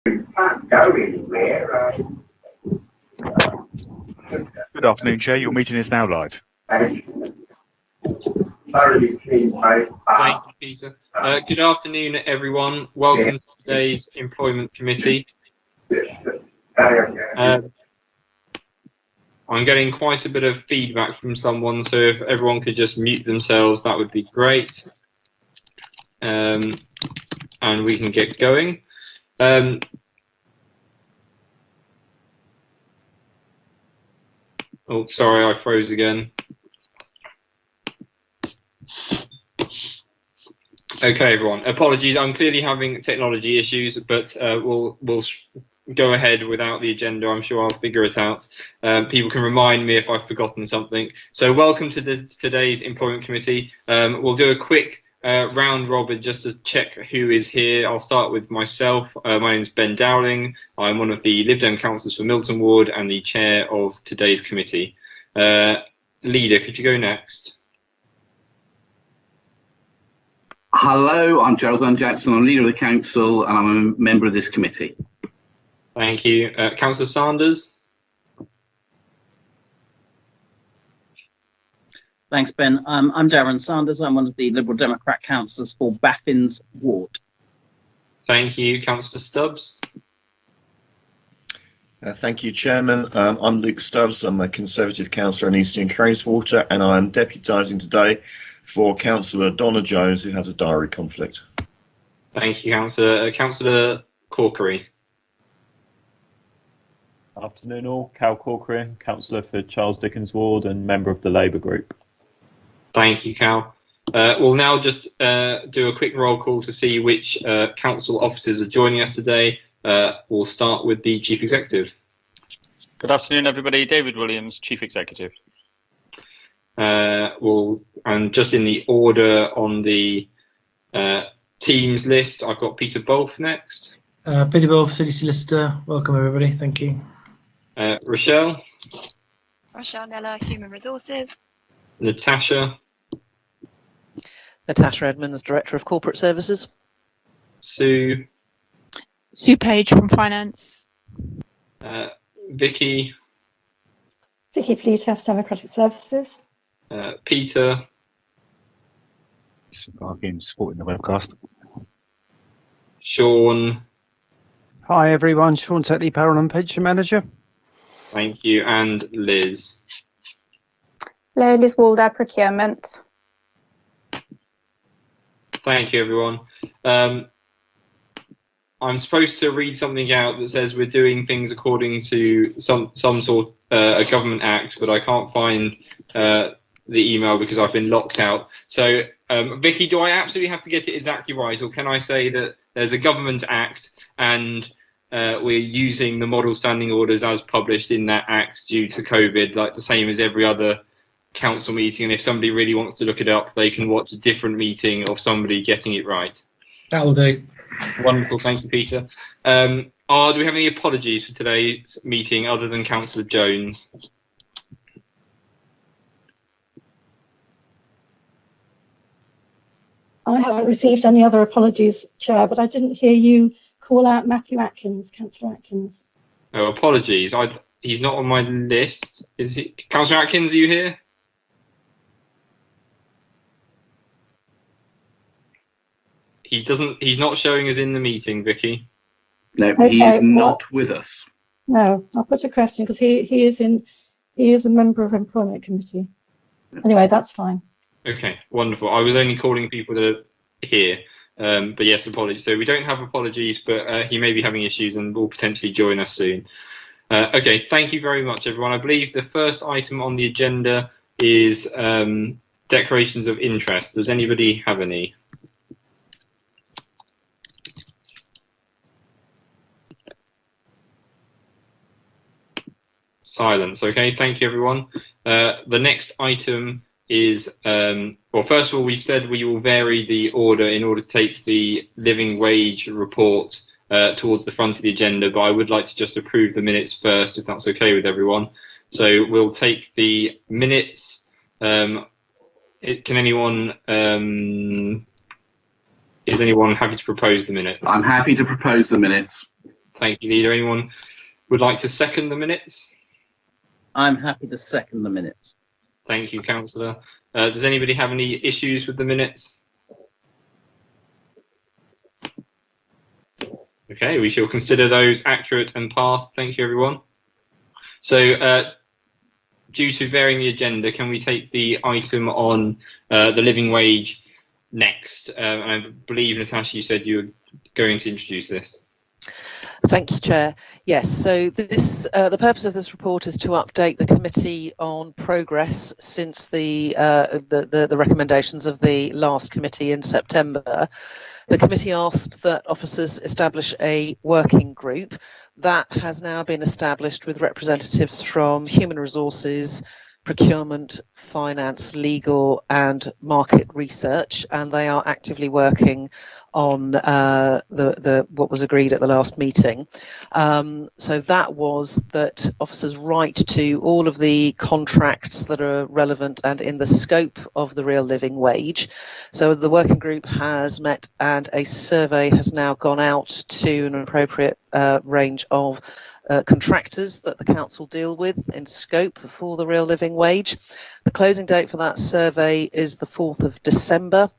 Can't go anywhere. Good afternoon, Chair. Your meeting is now live. Thoroughly clean, mate. Thank you, Peter. Good afternoon, everyone. Welcome to today's Employment Committee. I'm getting quite a bit of feedback from someone, so if everyone could just mute themselves, that would be great. And we can get going. Oh, sorry, I froze again. Okay, everyone. Apologies, I'm clearly having technology issues, but we'll go ahead without the agenda. I'm sure I'll figure it out. People can remind me if I've forgotten something. So welcome to today's Employment Committee. We'll do a quick round robin just to check who is here. I'll start with myself. My name is Ben Dowling. I'm one of the Lib Dem councillors for Milton Ward and the chair of today's committee. Leader, could you go next? Hello, I'm Gerald Jackson. I'm leader of the council and I'm a member of this committee. Thank you. Councillor Sanders? Thanks, Ben. I'm Darren Sanders. I'm one of the Liberal Democrat councillors for Baffins Ward. Thank you. Councillor Stubbs? Thank you, Chairman. I'm Luke Stubbs. I'm a Conservative councillor in Eastern Craneswater and I'm deputising today for Councillor Donna Jones, who has a diary conflict. Thank you, Councillor. Councillor Corkery. Afternoon all. Cal Corcoran, councillor for Charles Dickens Ward and member of the Labour Group. Thank you, Cal. We'll now just do a quick roll call to see which council officers are joining us today. We'll start with the Chief Executive. Good afternoon, everybody. David Williams, Chief Executive. And just in the order on the teams list, I've got Peter Bolf next. Peter Bolf, City Solicitor. Welcome, everybody. Thank you. Rochelle. Rochelle Neller, Human Resources. Natasha. Natasha Edmonds, Director of Corporate Services. Sue. Sue Page from Finance. Vicky. Vicky Fleethouse, Democratic Services. Peter. Again, supporting the webcast. Sean. Hi everyone, Sean Tetley, Payroll and Pension Manager. Thank you. And Liz. Hello, Liz Walder, Procurement. Thank you, everyone. I'm supposed to read something out that says we're doing things according to some sort a government act, but I can't find the email because I've been locked out. So, Vicky, do I absolutely have to get it exactly right, or can I say that there's a government act and we're using the model standing orders as published in that act due to COVID, like the same as every other council meeting, and if somebody really wants to look it up, they can watch a different meeting of somebody getting it right? That will do. Wonderful, thank you, Peter. Do we have any apologies for today's meeting other than Councillor Jones? I haven't received any other apologies, Chair, but I didn't hear you call out Matthew Atkins, Councillor Atkins. Oh, apologies. He's not on my list. Is he? Councillor Atkins, are you here? He's not showing us in the meeting, Vicky. No, okay, he is not with us. No, I'll put a question because he is a member of Employment Committee. Anyway, that's fine. Okay, wonderful. I was only calling people that are here, but yes, apologies. So we don't have apologies, but he may be having issues and will potentially join us soon. Okay, thank you very much, everyone. I believe the first item on the agenda is declarations of interest. Does anybody have any? Silence. Okay, thank you, everyone. The next item is, well, first of all, we've said we will vary the order in order to take the living wage report towards the front of the agenda, but I would like to just approve the minutes first, if that's okay with everyone. So we'll take the minutes. Can anyone, is anyone happy to propose the minutes? I'm happy to propose the minutes. Thank you, Leader. Anyone would like to second the minutes? I'm happy to second the minutes. Thank you, Councillor. Does anybody have any issues with the minutes? Okay, we shall consider those accurate and passed. Thank you, everyone. So, due to varying the agenda, can we take the item on the living wage next? I believe, Natasha, you said you were going to introduce this. Thank you, Chair. Yes, so this the purpose of this report is to update the committee on progress since the recommendations of the last committee in September. The committee asked that officers establish a working group. That has now been established with representatives from human resources, procurement, finance, legal and market research, and they are actively working on what was agreed at the last meeting. So that was that officers write to all of the contracts that are relevant and in the scope of the real living wage. So the working group has met and a survey has now gone out to an appropriate range of contractors that the council deal with in scope for the real living wage. The closing date for that survey is the 4th of December.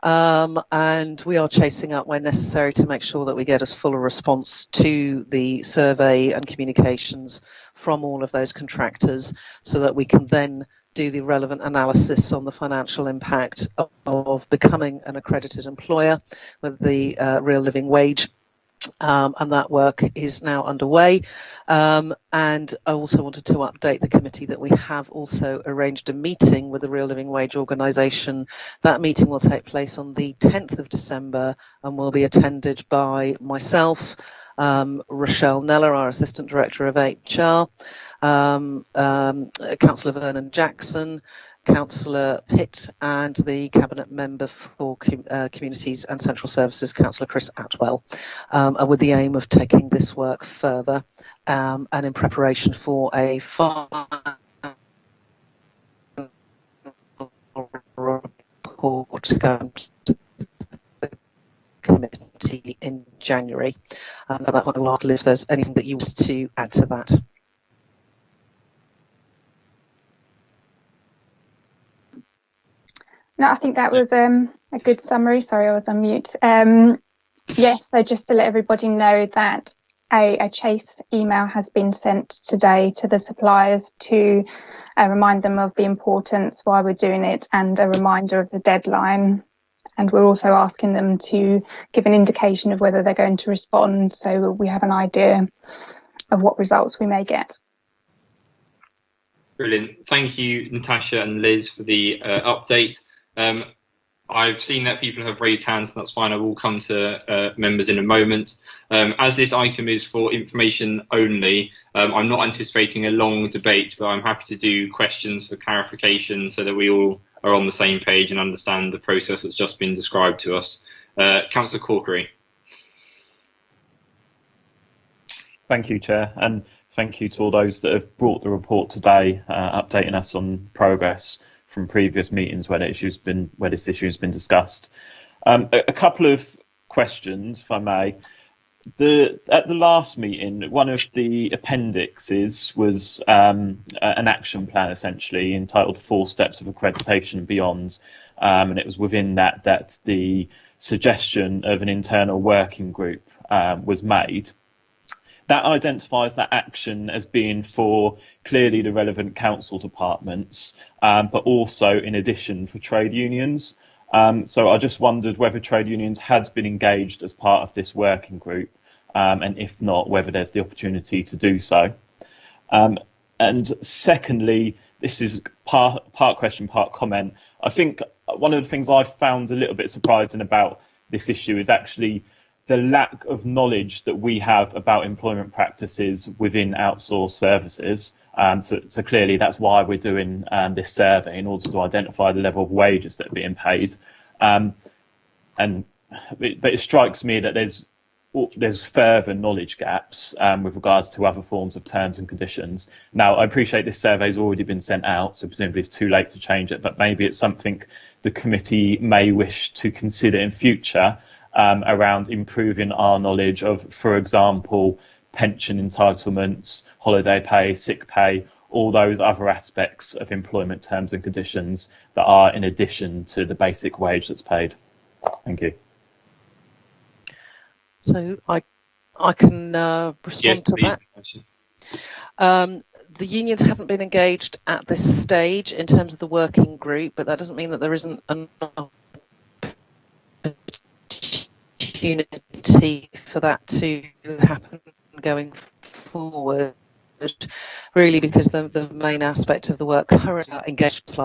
And we are chasing up where necessary to make sure that we get as full a response to the survey and communications from all of those contractors so that we can then do the relevant analysis on the financial impact of becoming an accredited employer with the real living wage. And that work is now underway. And I also wanted to update the committee that we have also arranged a meeting with the Real Living Wage Organisation. That meeting will take place on the 10th of December and will be attended by myself, Rochelle Neller, our Assistant Director of HR, Councillor Vernon Jackson, Councillor Pitt and the Cabinet Member for Communities and Central Services, Councillor Chris Atwell, with the aim of taking this work further and in preparation for a final report to go to the committee in January. And that one will if there's anything that you want to add to that. No, I think that was a good summary. Sorry, I was on mute. Yes, so just to let everybody know that a chase email has been sent today to the suppliers to remind them of the importance why we're doing it and a reminder of the deadline. And we're also asking them to give an indication of whether they're going to respond so we have an idea of what results we may get. Brilliant. Thank you, Natasha and Liz, for the update. I've seen that people have raised hands, and that's fine. I will come to members in a moment. As this item is for information only, I'm not anticipating a long debate, but I'm happy to do questions for clarification so that we all are on the same page and understand the process that's just been described to us. Councillor Corkery. Thank you, Chair, and thank you to all those that have brought the report today, updating us on progress from previous meetings where this issue has been discussed. A couple of questions, if I may. At the last meeting, one of the appendixes was an action plan, essentially entitled 4 Steps of Accreditation and Beyond, and it was within that the suggestion of an internal working group was made. That identifies that action as being for clearly the relevant council departments, but also in addition for trade unions. So I just wondered whether trade unions had been engaged as part of this working group, and if not, whether there's the opportunity to do so. And secondly, this is part question, part comment. I think one of the things I've found a little bit surprising about this issue is actually the lack of knowledge that we have about employment practices within outsourced services. So clearly that's why we're doing this survey, in order to identify the level of wages that are being paid. But it strikes me that there's further knowledge gaps with regards to other forms of terms and conditions. Now, I appreciate this survey has already been sent out, so presumably it's too late to change it, but maybe it's something the committee may wish to consider in future, around improving our knowledge of, for example, pension entitlements, holiday pay, sick pay, all those other aspects of employment terms and conditions that are in addition to the basic wage that's paid. Thank you. So I can respond to that. The unions haven't been engaged at this stage in terms of the working group, but that doesn't mean that there isn't an opportunity for that to happen going forward. Really, because the main aspect of the work currently engaged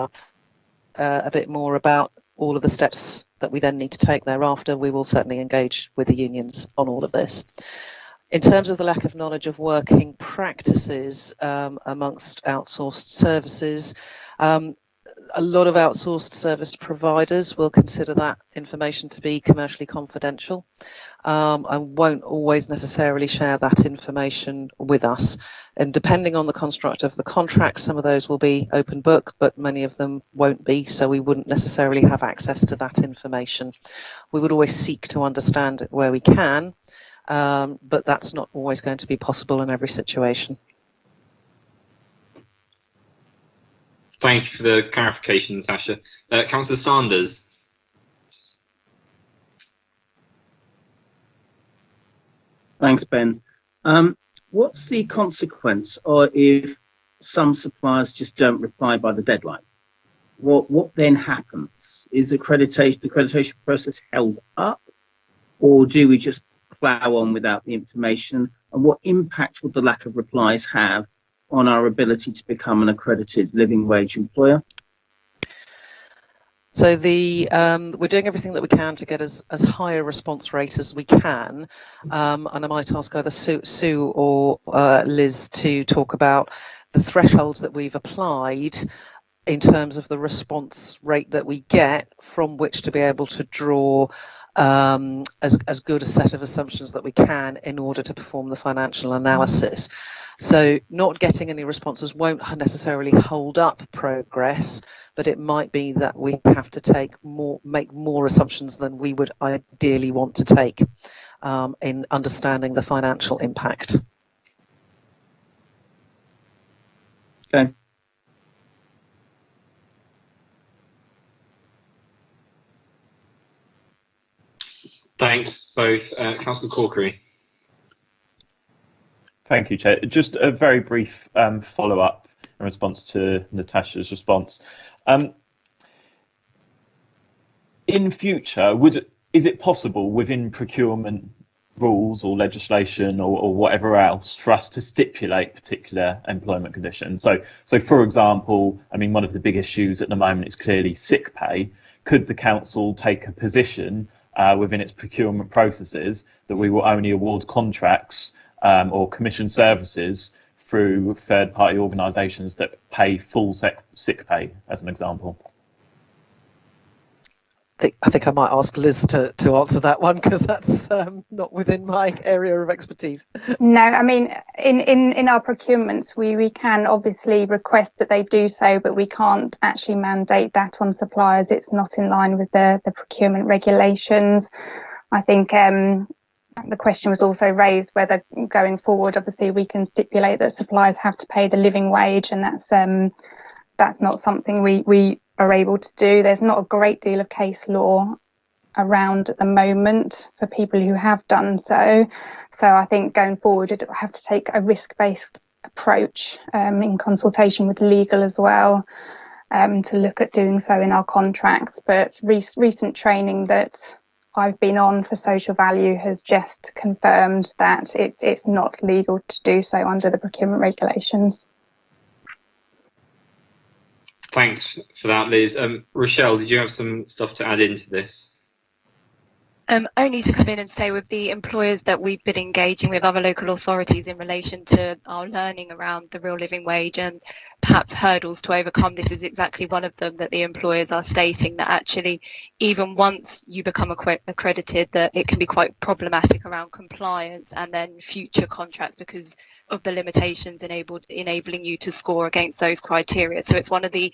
a bit more about all of the steps that we then need to take thereafter. We will certainly engage with the unions on all of this. In terms of the lack of knowledge of working practices amongst outsourced services, a lot of outsourced service providers will consider that information to be commercially confidential and won't always necessarily share that information with us. And depending on the construct of the contract, some of those will be open book, but many of them won't be, so we wouldn't necessarily have access to that information. We would always seek to understand it where we can, but that's not always going to be possible in every situation. Thank you for the clarification, Natasha. Councillor Sanders. Thanks, Ben. What's the consequence or if some suppliers just don't reply by the deadline? What then happens? Is the accreditation process held up, or do we just plough on without the information? And what impact would the lack of replies have on our ability to become an accredited living wage employer? So we're doing everything that we can to get as high a response rate as we can, and I might ask either Sue or Liz to talk about the thresholds that we've applied in terms of the response rate that we get from which to be able to draw as good a set of assumptions that we can in order to perform the financial analysis. So not getting any responses won't necessarily hold up progress, but it might be that we have to make more assumptions than we would ideally want to take in understanding the financial impact. Okay. Thanks, both. Councillor Corkery. Thank you, Chair. Just a very brief follow-up in response to Natasha's response. In future, is it possible within procurement rules or legislation or whatever else for us to stipulate particular employment conditions? So for example, I mean, one of the big issues at the moment is clearly sick pay. Could the council take a position within its procurement processes that we will only award contracts or commission services through third-party organisations that pay full sick pay, as an example? I think I might ask Liz to answer that one, because that's not within my area of expertise. No, I mean, in our procurements, we can obviously request that they do so, but we can't actually mandate that on suppliers. It's not in line with the procurement regulations. I think the question was also raised whether going forward, obviously, we can stipulate that suppliers have to pay the living wage, and that's not something we are able to do. There's not a great deal of case law around at the moment for people who have done so. So I think going forward, it will have to take a risk-based approach in consultation with legal as well to look at doing so in our contracts. But recent training that I've been on for social value has just confirmed that it's not legal to do so under the procurement regulations. Thanks for that, Liz. Rochelle, did you have some stuff to add into this? Only to come in and say, with the employers that we've been engaging with, other local authorities, in relation to our learning around the real living wage and perhaps hurdles to overcome, this is exactly one of them, that the employers are stating that actually even once you become accredited, that it can be quite problematic around compliance and then future contracts because of the limitations enabling you to score against those criteria. So it's one of the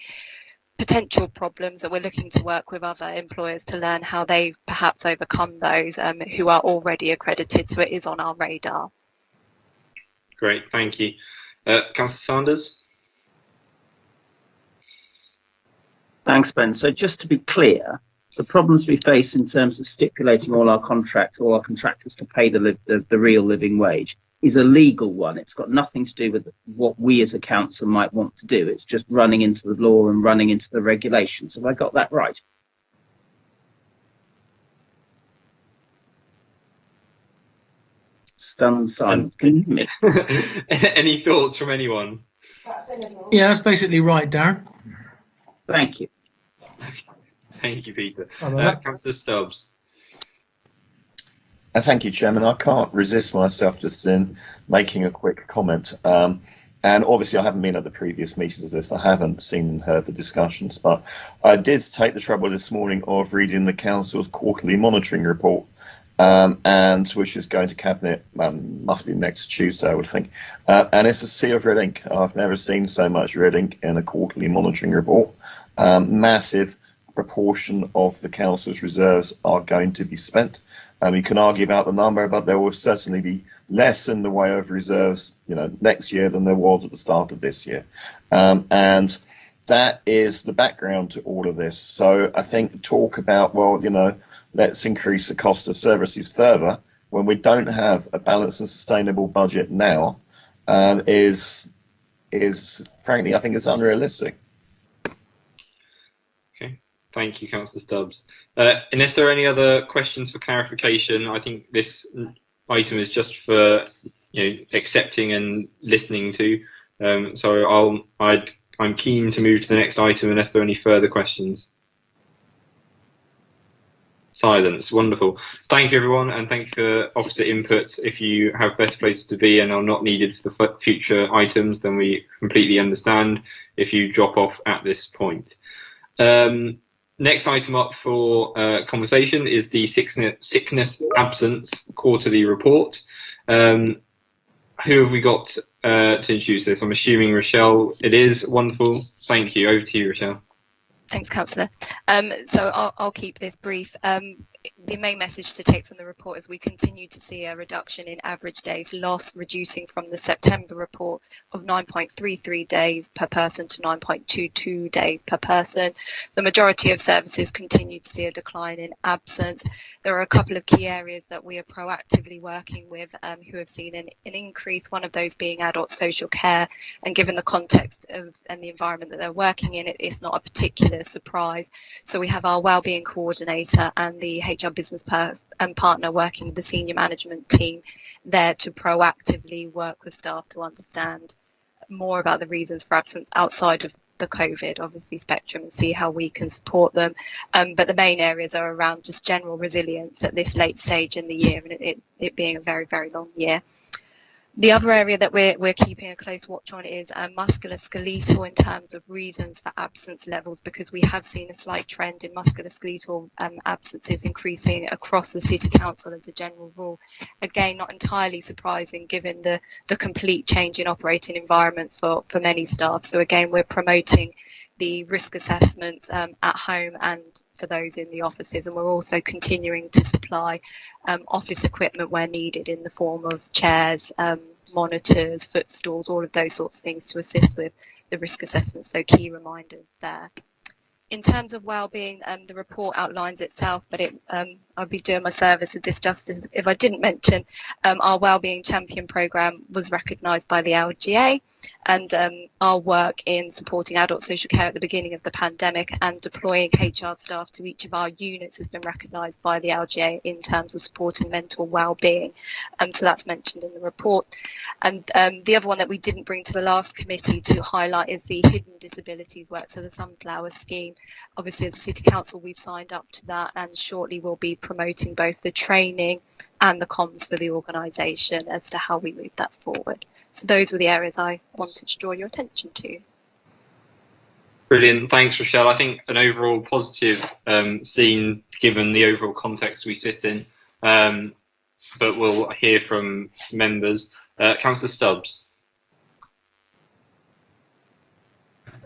potential problems that we're looking to work with other employers to learn how they've perhaps overcome those who are already accredited. So it is on our radar. Great, thank you. Councillor Sanders? Thanks, Ben. So just to be clear, the problems we face in terms of stipulating all our contractors to pay the real living wage is a legal one. It's got nothing to do with what we as a council might want to do. It's just running into the law and running into the regulations. Have I got that right? Stunned silence. Can you hear me? Any thoughts from anyone? Yeah, that's basically right, Darren. Thank you. Thank you, Peter. Councillor Stubbs. Thank you, Chairman. I can't resist myself just in making a quick comment. And obviously, I haven't been at the previous meetings of this. I haven't seen and heard the discussions, but I did take the trouble this morning of reading the Council's quarterly monitoring report, and which is going to Cabinet, must be next Tuesday, I would think. And it's a sea of red ink. I've never seen so much red ink in a quarterly monitoring report. Massive proportion of the Council's reserves are going to be spent. You can argue about the number, but there will certainly be less in the way of reserves, next year than there was at the start of this year. And that is the background to all of this. So I think talk about, well, let's increase the cost of services further when we don't have a balanced and sustainable budget now, is frankly, I think it's unrealistic. Thank you, Councillor Stubbs. Unless there are any other questions for clarification, I think this item is just for accepting and listening to. So I'm keen to move to the next item unless there are any further questions. Silence, wonderful. Thank you, everyone, and thank you for officer inputs. If you have better places to be and are not needed for the future items, then we completely understand if you drop off at this point. Next item up for conversation is the sickness absence quarterly report. Who have we got to introduce this? I'm assuming Rochelle. It is wonderful. Thank you. Over to you, Rochelle. Thanks, Councillor. So I'll keep this brief. The main message to take from the report is we continue to see a reduction in average days lost, reducing from the September report of 9.33 days per person to 9.22 days per person. The majority of services continue to see a decline in absence. There are a couple of key areas that we are proactively working with who have seen an increase, one of those being adult social care. And given the context of and the environment that they're working in, it's not a particular surprise. So we have our wellbeing coordinator and the HR business partner working with the senior management team there to proactively work with staff to understand more about the reasons for absence outside of the COVID, obviously, spectrum, and see how we can support them. But the main areas are around just general resilience at this late stage in the year, and it being a very, very long year. The other area that we're keeping a close watch on is musculoskeletal in terms of reasons for absence levels, because we have seen a slight trend in musculoskeletal absences increasing across the City Council as a general rule. Again, not entirely surprising given the complete change in operating environments for many staff. So again, we're promoting the risk assessments at home and for those in the offices, and we're also continuing to supply office equipment where needed in the form of chairs, monitors, footstools, all of those sorts of things to assist with the risk assessments. So key reminders there. In terms of wellbeing, the report outlines itself, but I'd be doing my service a disjustice if I didn't mention our Wellbeing Champion programme was recognised by the LGA, and our work in supporting adult social care at the beginning of the pandemic and deploying HR staff to each of our units has been recognised by the LGA in terms of supporting mental wellbeing. So that's mentioned in the report. And the other one that we didn't bring to the last committee to highlight is the hidden disabilities work, so the Sunflower Scheme. Obviously, as a City Council, we've signed up to that, and shortly we'll be promoting both the training and the comms for the organisation as to how we move that forward. So those were the areas I wanted to draw your attention to. Brilliant. Thanks, Rochelle. I think an overall positive scene given the overall context we sit in, but we'll hear from members. Councillor Stubbs.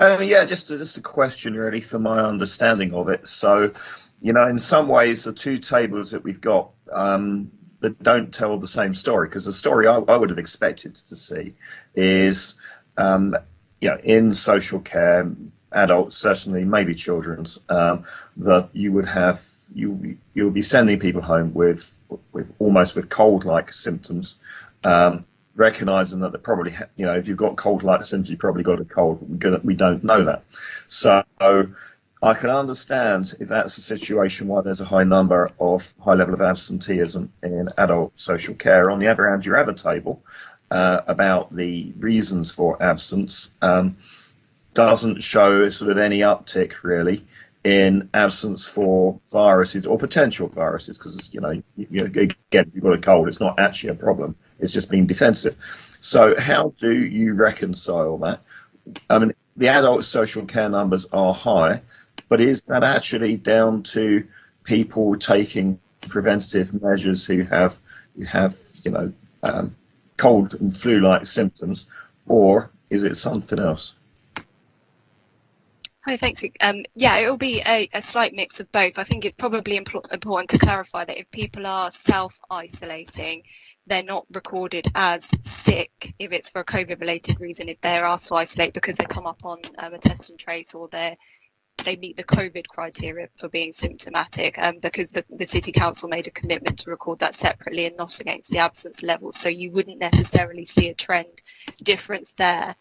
Yeah, just a question really for my understanding of it. So, in some ways, the two tables that we've got that don't tell the same story, because the story I would have expected to see is, in social care, adults, certainly maybe children's, that you would have you'll be sending people home with almost with cold-like symptoms. Recognizing that they probably, if you've got cold-like symptoms, you've probably got a cold. We don't know that. So I can understand if that's a situation why there's a high level of absenteeism in adult social care. On the other hand, you have a table about the reasons for absence. Doesn't show sort of any uptick really in absence for viruses or potential viruses, because again, if you've got a cold, it's not actually a problem, it's just being defensive. So how do you reconcile that? I mean, the adult social care numbers are high, but is that actually down to people taking preventative measures who have cold and flu-like symptoms, or is it something else? Hi, thanks. Yeah, it will be a slight mix of both. I think it's probably important to clarify that if people are self-isolating, they're not recorded as sick if it's for a COVID-related reason. If they're asked to isolate because they come up on a test and trace, or they meet the COVID criteria for being symptomatic, because the City Council made a commitment to record that separately and not against the absence levels. So you wouldn't necessarily see a trend difference there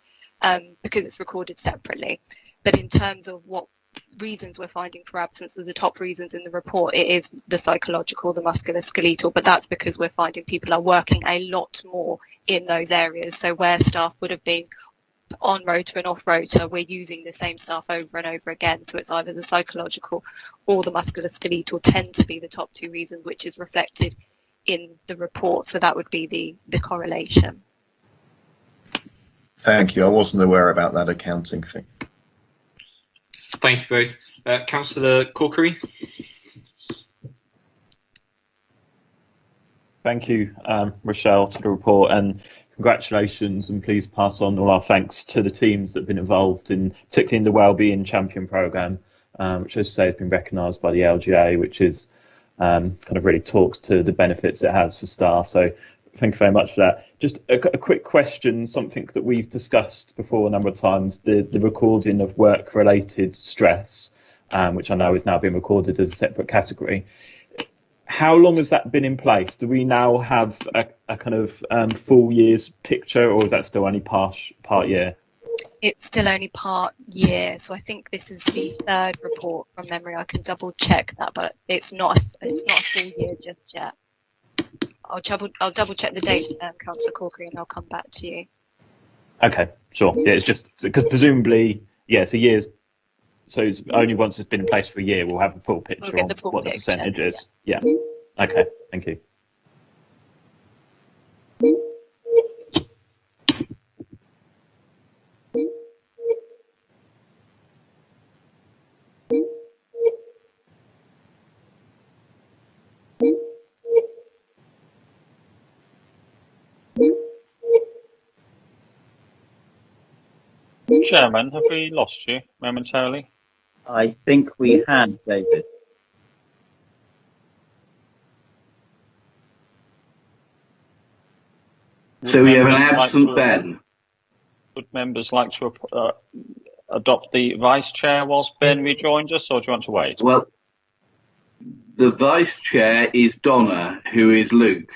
because it's recorded separately. But in terms of what reasons we're finding for absence, the top reasons in the report, it is the psychological, the musculoskeletal, but that's because we're finding people are working a lot more in those areas. So where staff would have been on rota and off rota, we're using the same staff over and over again. So it's either the psychological or the musculoskeletal tend to be the top two reasons, which is reflected in the report. So that would be the correlation. Thank you. I wasn't aware about that accounting thing. Thank you both. Councillor Corkery. Thank you, Rochelle, to the report, and congratulations, and please pass on all our thanks to the teams that have been involved in, particularly in the Wellbeing Champion programme, which, as I say, has been recognised by the LGA, which is kind of really talks to the benefits it has for staff. So thank you very much for that. Just a quick question, something that we've discussed before a number of times, the recording of work-related stress, which I know is now being recorded as a separate category. How long has that been in place? Do we now have a kind of full year's picture, or is that still only part year? It's still only part year, so I think this is the third report from memory. I can double check that, but it's not a full year just yet. I'll double check the date, Councillor Corkery, and I'll come back to you. Okay, sure. Yeah, it's just because presumably, it's a year's. So it's only once it's been in place for a year, we'll have a full picture on what the percentage is. Yeah. Okay. Thank you. Chairman, have we lost you momentarily? I think we had, David. So we have an absent Ben. Would members like to adopt the vice chair whilst Ben rejoins us, or do you want to wait? Well, the vice chair is Donna, who is Luke.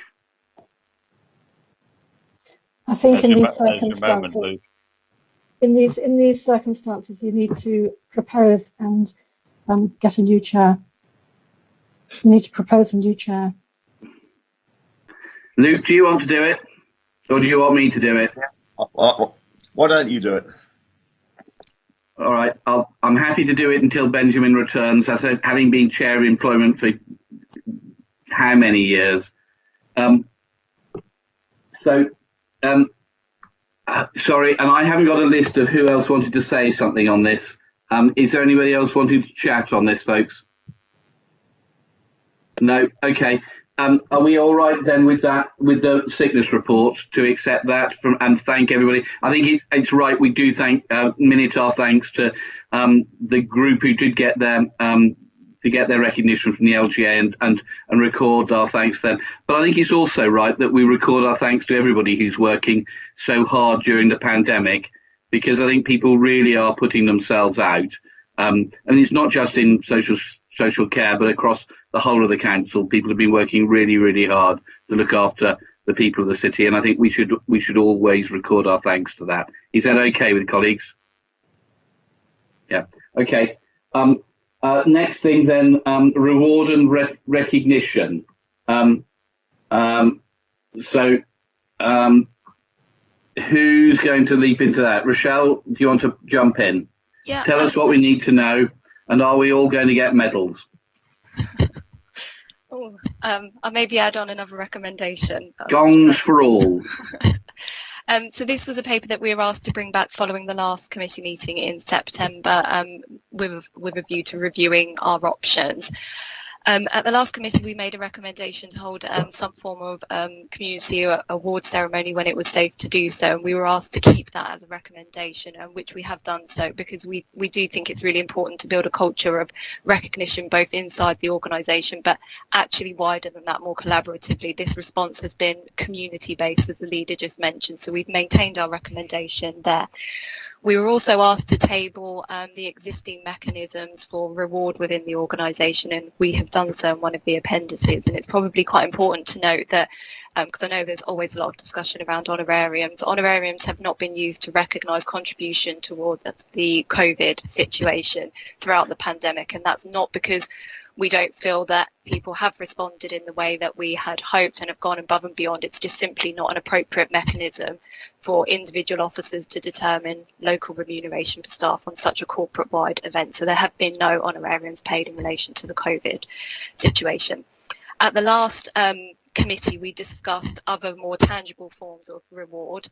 I think in these circumstances, you need to propose and get a new chair. You need to propose a new chair. Luke, do you want to do it, or do you want me to do it? Why don't you do it? All right, I'm happy to do it until Benjamin returns. I said, having been chair of employment for how many years? Sorry, and I haven't got a list of who else wanted to say something on this. Is there anybody else wanting to chat on this, folks? No? Okay. Are we all right then with that, with the sickness report, to accept that and thank everybody? I think it's right. We do minute our thanks to the group who did get their recognition from the LGA and record our thanks to them. But I think it's also right that we record our thanks to everybody who's working so hard during the pandemic, because I think people really are putting themselves out. And it's not just in social care, but across the whole of the council. People have been working really, really hard to look after the people of the city, and I think we should always record our thanks to that. Is that okay with colleagues? Yeah. Okay. Next thing then, reward and recognition. Who's going to leap into that? Rochelle, do you want to jump in? Yeah. Tell us what we need to know, and are we all going to get medals? I'll maybe add on another recommendation. Gongs for all. So this was a paper that we were asked to bring back following the last committee meeting in September, with a view to reviewing our options. At the last committee, we made a recommendation to hold some form of community award ceremony when it was safe to do so, and we were asked to keep that as a recommendation, which we have done so, because we do think it's really important to build a culture of recognition both inside the organisation, but actually wider than that, more collaboratively. This response has been community-based, as the leader just mentioned, so we've maintained our recommendation there. We were also asked to table the existing mechanisms for reward within the organisation, and we have done so in one of the appendices. And it's probably quite important to note that, because I know there's always a lot of discussion around honorariums. Honorariums have not been used to recognise contribution towards the COVID situation throughout the pandemic, and that's not because we don't feel that people have responded in the way that we had hoped and have gone above and beyond. It's just simply not an appropriate mechanism for individual officers to determine local remuneration for staff on such a corporate-wide event. So there have been no honorariums paid in relation to the COVID situation. At the last committee, we discussed other more tangible forms of reward,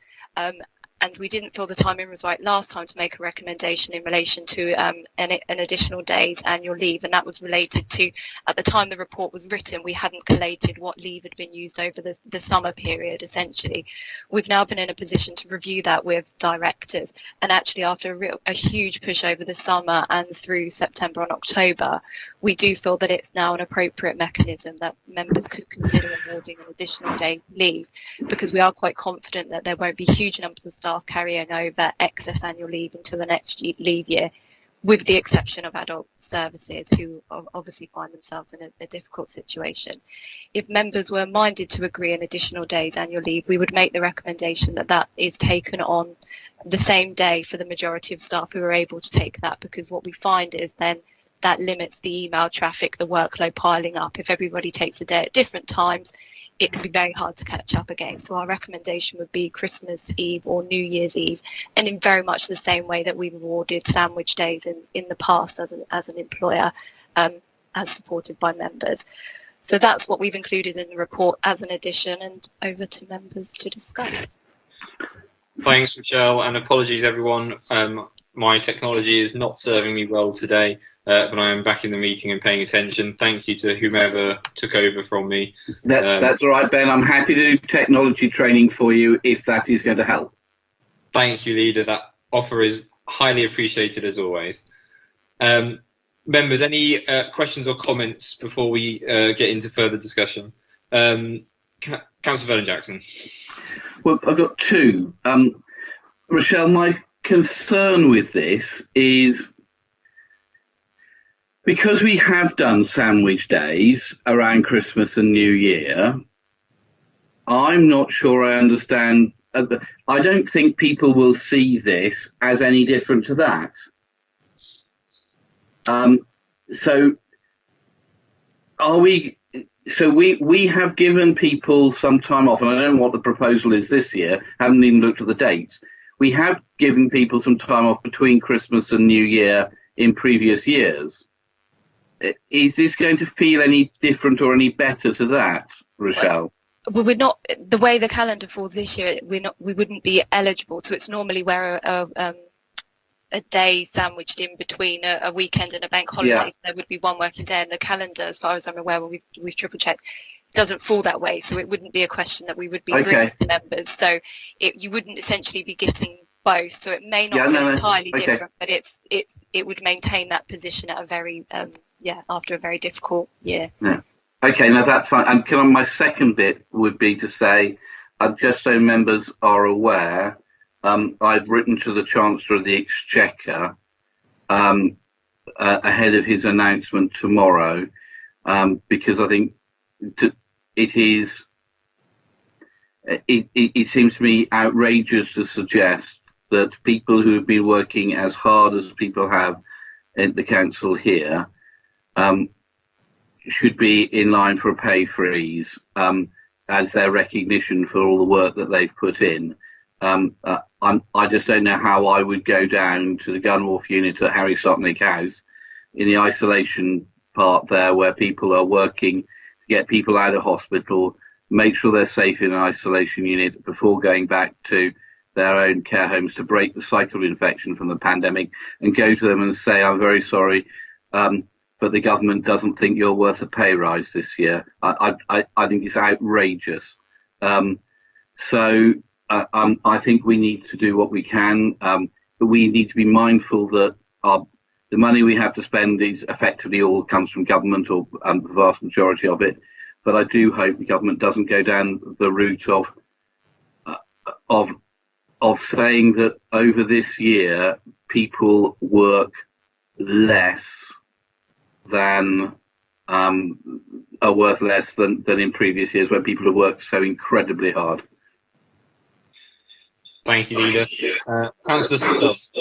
and we didn't feel the timing was right last time to make a recommendation in relation to an additional day's annual leave, and that was related to, at the time the report was written, we hadn't collated what leave had been used over the summer period, essentially. We've now been in a position to review that with directors, and actually after a huge push over the summer and through September and October, we do feel that it's now an appropriate mechanism that members could consider awarding an additional day leave, because we are quite confident that there won't be huge numbers of staff carrying over excess annual leave into the next leave year, with the exception of adult services, who obviously find themselves in a difficult situation. If members were minded to agree an additional day's annual leave, we would make the recommendation that that is taken on the same day for the majority of staff who are able to take that, because what we find is then that limits the email traffic, the workload piling up. If everybody takes a day at different times, it can be very hard to catch up again. So our recommendation would be Christmas Eve or New Year's Eve, and in very much the same way that we've awarded sandwich days in the past as an employer, as supported by members. So that's what we've included in the report as an addition, and over to members to discuss. Thanks, Michelle, and apologies everyone. My technology is not serving me well today. But I am back in the meeting and paying attention. Thank you to whomever took over from me. That's all right, Ben. I'm happy to do technology training for you if that is going to help. Thank you, Leader. That offer is highly appreciated as always. Members, any questions or comments before we get into further discussion? Councillor Vernon-Jackson. Well, I've got two. Rochelle, my concern with this is, because we have done sandwich days around Christmas and New Year, I'm not sure I understand. I don't think people will see this as any different to that. So we have given people some time off, and I don't know what the proposal is this year, haven't even looked at the dates. We have given people some time off between Christmas and New Year in previous years. Is this going to feel any different or any better to that, Rochelle? Well, we're not. The way the calendar falls this year, we wouldn't be eligible. So it's normally where a day sandwiched in between a weekend and a bank holiday. Yeah. So there would be one working day, and the calendar, as far as I'm aware, we've triple checked, doesn't fall that way, so it wouldn't be a question that we would be bringing to members. So you wouldn't essentially be getting both. So it may not feel entirely different, but it would maintain that position at a very after a very difficult year. Yeah. Okay, now that's fine. And my second bit would be to say, just so members are aware, I've written to the Chancellor of the Exchequer ahead of his announcement tomorrow, because I think it seems to me outrageous to suggest that people who have been working as hard as people have at the council here should be in line for a pay freeze as their recognition for all the work that they've put in. I just don't know how I would go down to the Gunwharf unit at Harry Sopnick House in the isolation part there, where people are working to get people out of hospital, make sure they're safe in an isolation unit before going back to their own care homes to break the cycle of infection from the pandemic, and go to them and say, I'm very sorry, but the government doesn't think you're worth a pay rise this year. I think it's outrageous. So I think we need to do what we can, but we need to be mindful that the money we have to spend is effectively all comes from government, or the vast majority of it. But I do hope the government doesn't go down the route of saying that over this year people work less than are worth less than in previous years, where people have worked so incredibly hard. Thank you, Leader. Councillor Stubbs.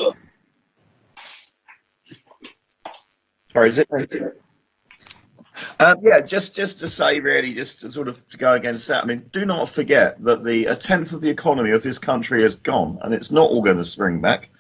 Sorry, is it? Just to say, really, just to sort of to go against that. I mean, do not forget that a tenth of the economy of this country has gone, and it's not all going to spring back.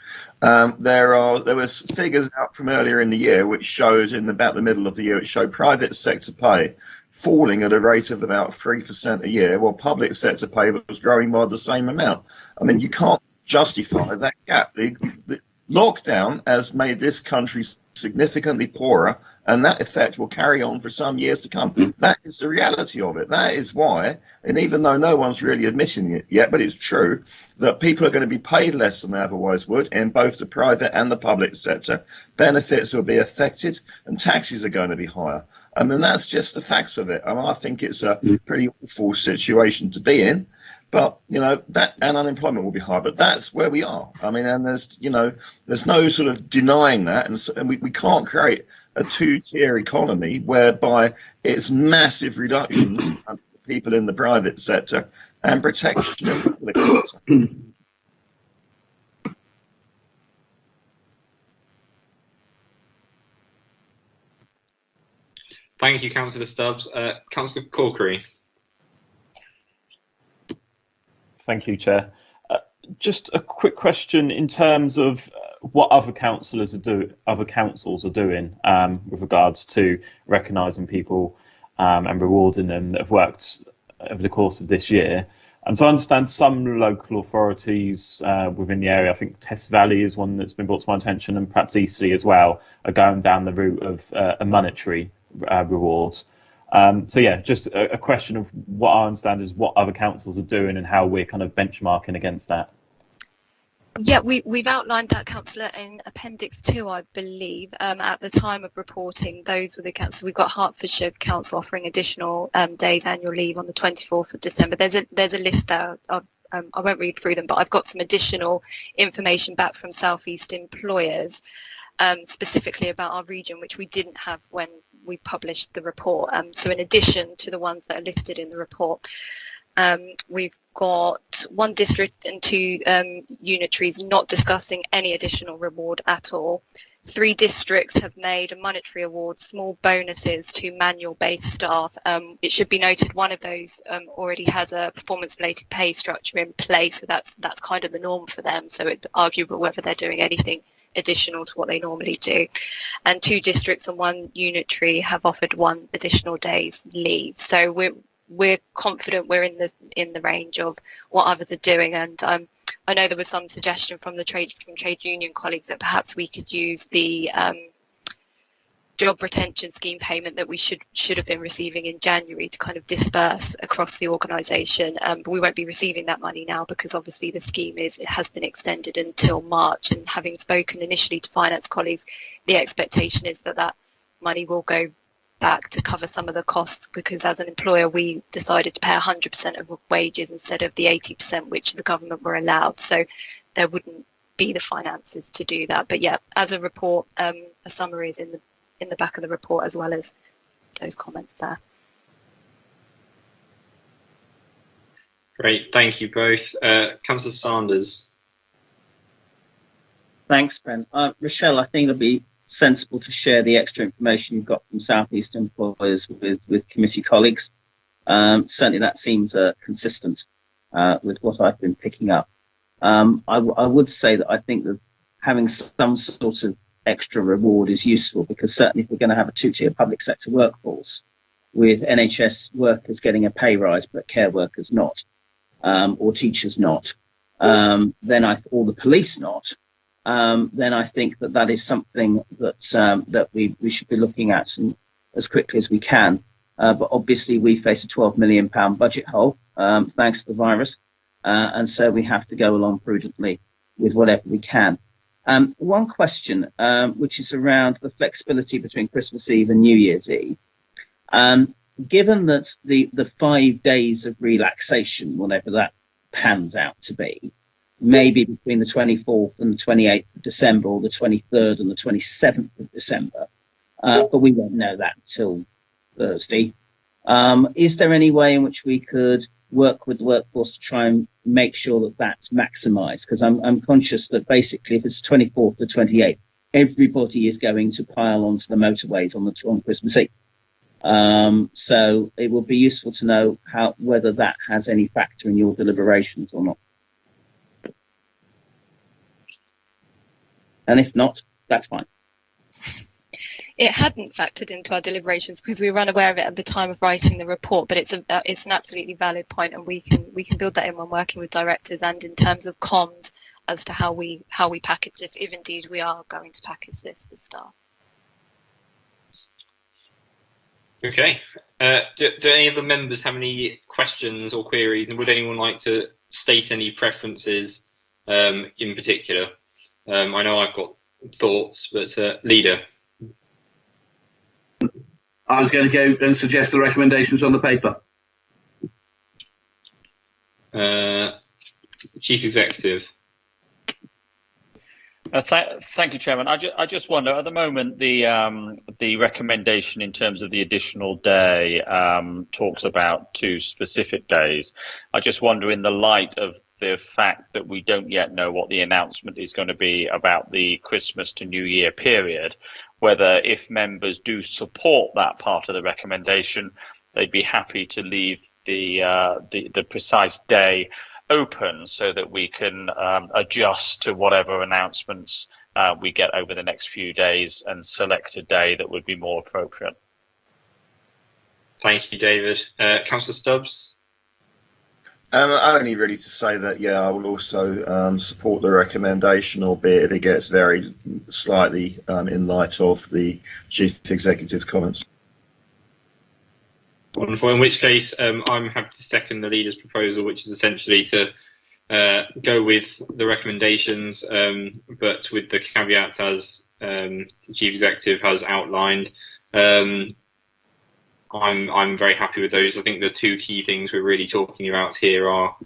There was figures out from earlier in the year which showed, in about the middle of the year, it showed private sector pay falling at a rate of about 3% a year, while public sector pay was growing by the same amount. I mean, you can't justify that gap. The lockdown has made this country significantly poorer, and that effect will carry on for some years to come. That is the reality of it. That is why, and even though no one's really admitting it yet, but it's true, that people are going to be paid less than they otherwise would in both the private and the public sector. Benefits will be affected, and taxes are going to be higher. I mean, that's just the facts of it. I mean, I think it's a pretty awful situation to be in. But, that and unemployment will be high, but that's where we are. I mean, and there's no sort of denying that. And we can't create a two-tier economy whereby it's massive reductions for people in the private sector and protection in the public sector. Thank you, Councillor Stubbs. Councillor Corkery. Thank you, Chair. Just a quick question in terms of what other councils are doing with regards to recognising people and rewarding them that have worked over the course of this year. And so I understand some local authorities within the area, I think Tess Valley is one that's been brought to my attention, and perhaps Eastleigh as well, are going down the route of a monetary reward. So yeah, just a question of what I understand is what other councils are doing and how we're kind of benchmarking against that. Yeah, we've outlined that, Councillor, in Appendix 2, I believe. At the time of reporting, those were the councils. We've got Hertfordshire Council offering additional days annual leave on the 24th of December. There's a list there. I won't read through them, but I've got some additional information back from South East employers, specifically about our region, which we didn't have when we published the report. So in addition to the ones that are listed in the report, we've got one district and two unitaries not discussing any additional reward at all. 3 districts have made a monetary award, small bonuses to manual-based staff. It should be noted one of those already has a performance-related pay structure in place, so that's kind of the norm for them. So it's arguable whether they're doing anything additional to what they normally do. And 2 districts and 1 unitary have offered 1 additional day's leave. So we're confident we're in the range of what others are doing. And I know there was some suggestion from trade union colleagues that perhaps we could use the job retention scheme payment that we should have been receiving in January to kind of disperse across the organisation. But we won't be receiving that money now because obviously the scheme has been extended until March. And having spoken initially to finance colleagues, the expectation is that money will go back to cover some of the costs, because as an employer we decided to pay 100% of wages instead of the 80% which the government were allowed. So there wouldn't be the finances to do that. But yeah, as a report, a summary is in the back of the report as well as those comments there. Great, thank you both. Councillor Sanders. Thanks, Ben. Rochelle, I think it'll be sensible to share the extra information you've got from South East employers with committee colleagues. Certainly that seems consistent with what I've been picking up. I would say that I think that having some sort of extra reward is useful, because certainly if we're going to have a two-tier public sector workforce with NHS workers getting a pay rise but care workers not, or teachers not, then or the police not, then I think that is something that we should be looking at as quickly as we can. But obviously we face a £12 million budget hole thanks to the virus, and so we have to go along prudently with whatever we can. One question, which is around the flexibility between Christmas Eve and New Year's Eve. Given that the 5 days of relaxation, whatever that pans out to be, maybe between the 24th and the 28th of December, or the 23rd and the 27th of December, but we won't know that until Thursday. Is there any way in which we could work with the workforce to try and make sure that that's maximised? Because I'm conscious that basically if it's 24th to 28th, everybody is going to pile onto the motorways on Christmas Eve. So it would be useful to know whether that has any factor in your deliberations or not. And if not, that's fine. It hadn't factored into our deliberations because we were unaware of it at the time of writing the report, but it's an absolutely valid point, and we can build that in when working with directors and in terms of comms as to how we package this, if indeed we are going to package this for staff. Okay. Do any of the members have any questions or queries, and would anyone like to state any preferences in particular? I know I've got thoughts, but Leader. I was going to go and suggest the recommendations on the paper. Chief Executive. Thank you, Chairman. I just wonder, at the moment, the recommendation in terms of the additional day talks about 2 specific days. I just wonder, in the light of the fact that we don't yet know what the announcement is going to be about the Christmas to New Year period, whether if members do support that part of the recommendation, they'd be happy to leave the precise day open so that we can adjust to whatever announcements we get over the next few days and select a day that would be more appropriate. Thank you, David. Councillor Stubbs? Only really to say that, yeah, I will also support the recommendation, albeit if it gets varied slightly in light of the Chief Executive's comments. Wonderful. In which case, I'm happy to second the Leader's proposal, which is essentially to go with the recommendations, but with the caveats as the Chief Executive has outlined. I'm very happy with those. I think the 2 key things we're really talking about here are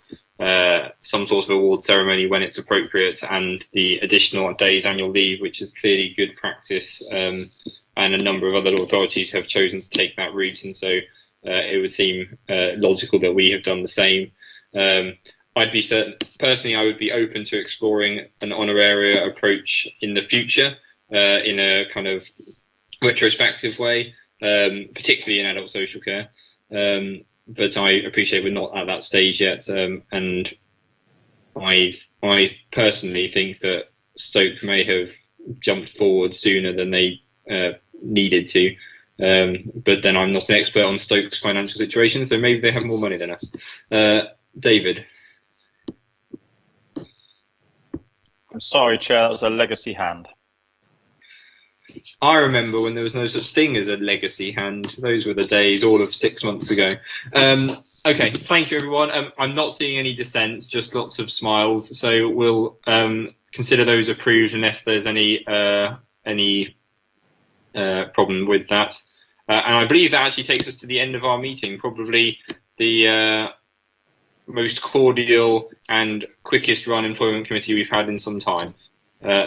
some sort of award ceremony when it's appropriate, and the additional days annual leave, which is clearly good practice, and a number of other authorities have chosen to take that route, and so it would seem logical that we have done the same. I'd be certain, personally, I would be open to exploring an honoraria approach in the future in a kind of retrospective way. Particularly in adult social care, but I appreciate we're not at that stage yet, and I personally think that Stoke may have jumped forward sooner than they needed to, but then I'm not an expert on Stoke's financial situation, so maybe they have more money than us. David? I'm sorry, Chair, that was a legacy hand. I remember when there was no such thing as a legacy hand. Those were the days, all of 6 months ago. Okay, thank you, everyone. I'm not seeing any dissents, just lots of smiles. So we'll consider those approved unless there's any problem with that. And I believe that actually takes us to the end of our meeting, probably the most cordial and quickest run employment committee we've had in some time.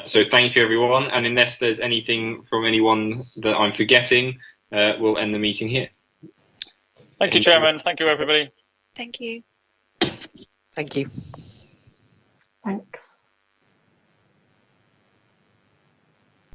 So thank you, everyone. And unless there's anything from anyone that I'm forgetting, we'll end the meeting here. Thank you, Chairman. Thank you, everybody. Thank you. Thank you. Thanks.